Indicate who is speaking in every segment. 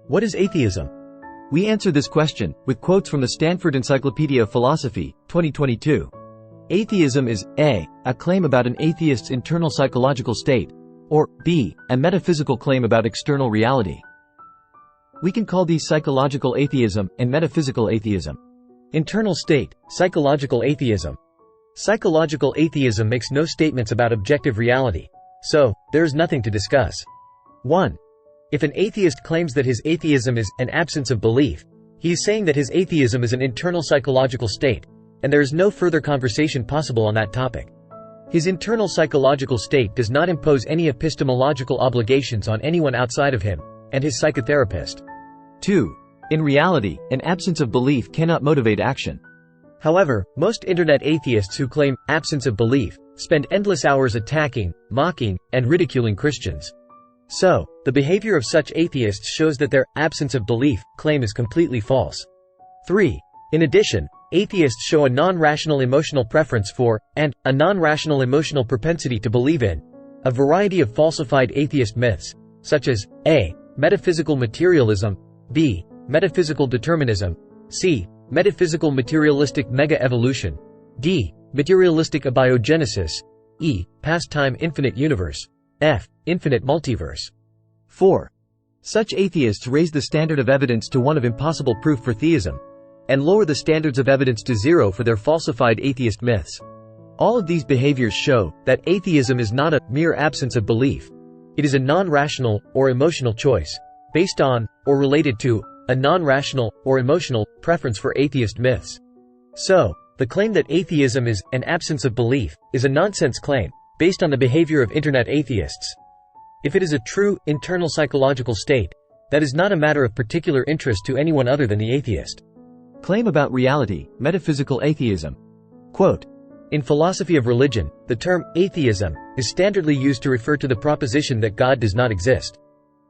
Speaker 1: What is atheism? We answer this question with quotes from the Stanford Encyclopedia of Philosophy, 2022. Atheism is a claim about an atheist's internal psychological state, or b, a metaphysical claim about external reality. We can call these psychological atheism and metaphysical atheism. Internal state, psychological atheism. Psychological atheism makes no statements about objective reality, so there is nothing to discuss. 1. If an atheist claims that his atheism is an absence of belief, he is saying that his atheism is an internal psychological state, and there is no further conversation possible on that topic. His internal psychological state does not impose any epistemological obligations on anyone outside of him and his psychotherapist. 2. In reality, an absence of belief cannot motivate action. However, most internet atheists who claim absence of belief spend endless hours attacking, mocking, and ridiculing Christians. So, the behavior of such atheists shows that their absence of belief claim is completely false. 3. In addition, atheists show a non-rational emotional preference for, and a non-rational emotional propensity to believe in, a variety of falsified atheist myths, such as a. Metaphysical materialism, b. Metaphysical determinism, c. Metaphysical materialistic mega-evolution, d. Materialistic abiogenesis, e. Past-time infinite universe, f. Infinite multiverse. 4. Such atheists raise the standard of evidence to one of impossible proof for theism, and lower the standards of evidence to zero for their falsified atheist myths. All of these behaviors show that atheism is not a mere absence of belief. It is a non-rational or emotional choice, based on, or related to, a non-rational or emotional preference for atheist myths. So, the claim that atheism is an absence of belief is a nonsense claim, based on the behavior of internet atheists. If it is a true, internal psychological state, that is not a matter of particular interest to anyone other than the atheist. Claim about reality, metaphysical atheism. Quote, in philosophy of religion, the term atheism is standardly used to refer to the proposition that God does not exist.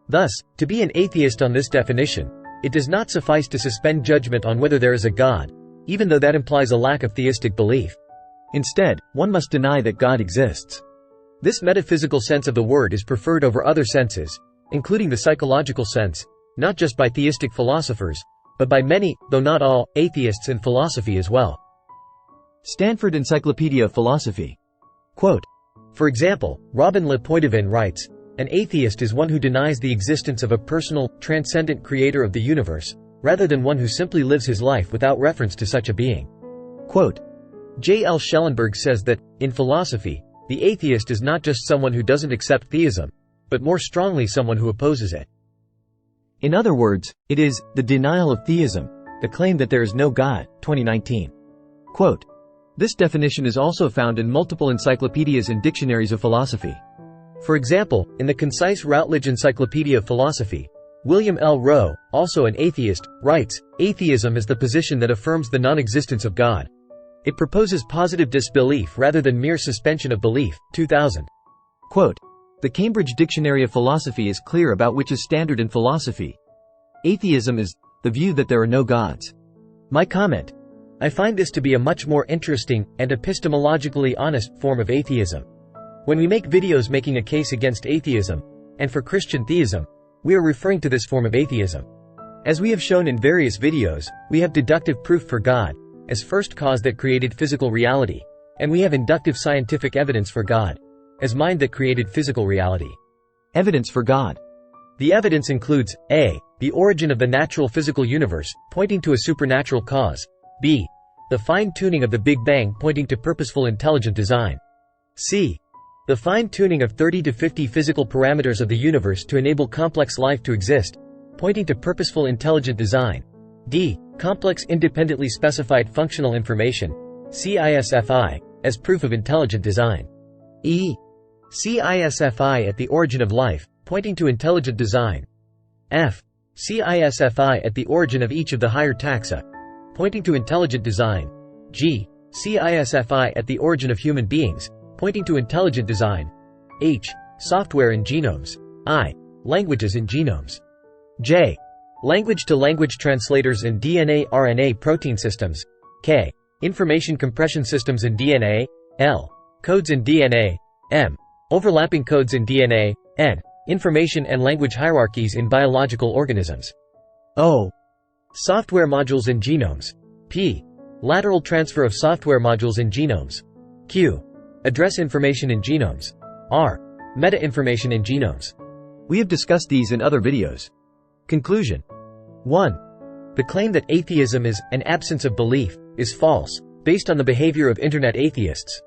Speaker 1: Thus, to be an atheist on this definition, it does not suffice to suspend judgment on whether there is a God, even though that implies a lack of theistic belief. Instead, one must deny that God exists. This metaphysical sense of the word is preferred over other senses, including the psychological sense, not just by theistic philosophers, but by many, though not all, atheists in philosophy as well. Stanford Encyclopedia of Philosophy. Quote, for example, Robin Le Poitevin writes, an atheist is one who denies the existence of a personal, transcendent creator of the universe, rather than one who simply lives his life without reference to such a being. Quote, J. L. Schellenberg says that, in philosophy, the atheist is not just someone who doesn't accept theism, but more strongly someone who opposes it. In other words, it is the denial of theism, the claim that there is no God, 2019. Quote, this definition is also found in multiple encyclopedias and dictionaries of philosophy. For example, in the concise Routledge Encyclopedia of Philosophy, William L. Rowe, also an atheist, writes, atheism is the position that affirms the non-existence of God. It proposes positive disbelief rather than mere suspension of belief, 2000. Quote, the Cambridge Dictionary of Philosophy is clear about which is standard in philosophy. Atheism is the view that there are no gods. My comment. I find this to be a much more interesting and epistemologically honest form of atheism. When we make videos making a case against atheism, and for Christian theism, we are referring to this form of atheism. As we have shown in various videos, we have deductive proof for God, as first cause that created physical reality, and we have inductive scientific evidence for God, as mind that created physical reality. Evidence for God. The evidence includes, a. the origin of the natural physical universe, pointing to a supernatural cause, b. the fine-tuning of the Big Bang pointing to purposeful intelligent design, c. the fine-tuning of 30 to 50 physical parameters of the universe to enable complex life to exist, pointing to purposeful intelligent design, d. complex independently specified functional information, CISFI, as proof of intelligent design, e. CISFI at the origin of life, pointing to intelligent design, f. CISFI at the origin of each of the higher taxa, pointing to intelligent design, g. CISFI at the origin of human beings, pointing to intelligent design, h. software in genomes, I. languages in genomes, j. language-to-language translators in DNA-RNA protein systems, k. information compression systems in DNA, l. codes in DNA, m. overlapping codes in DNA, n. information and language hierarchies in biological organisms,
Speaker 2: O. Software modules in genomes. P. Lateral transfer of software modules in genomes. Q. Address information in genomes. R. Meta-information in genomes.
Speaker 1: We have discussed these in other videos. Conclusion.
Speaker 2: 1. The claim that atheism is an absence of belief is false, based on the behavior of internet atheists.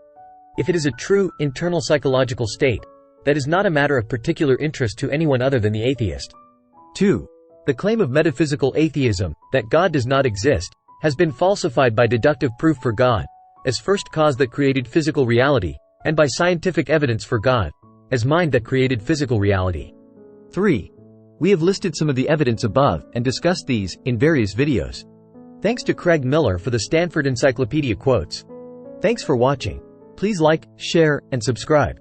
Speaker 2: If it is a true, internal psychological state, that is not a matter of particular interest to anyone other than the atheist.
Speaker 1: 2. The claim of metaphysical atheism, that God does not exist, has been falsified by deductive proof for God, as first cause that created physical reality, and by scientific evidence for God, as mind that created physical reality. 3. We have listed some of the evidence above, and discussed these, in various videos.
Speaker 2: Thanks to Craig Miller for the Stanford Encyclopedia quotes.
Speaker 1: Thanks for watching. Please like, share, and subscribe.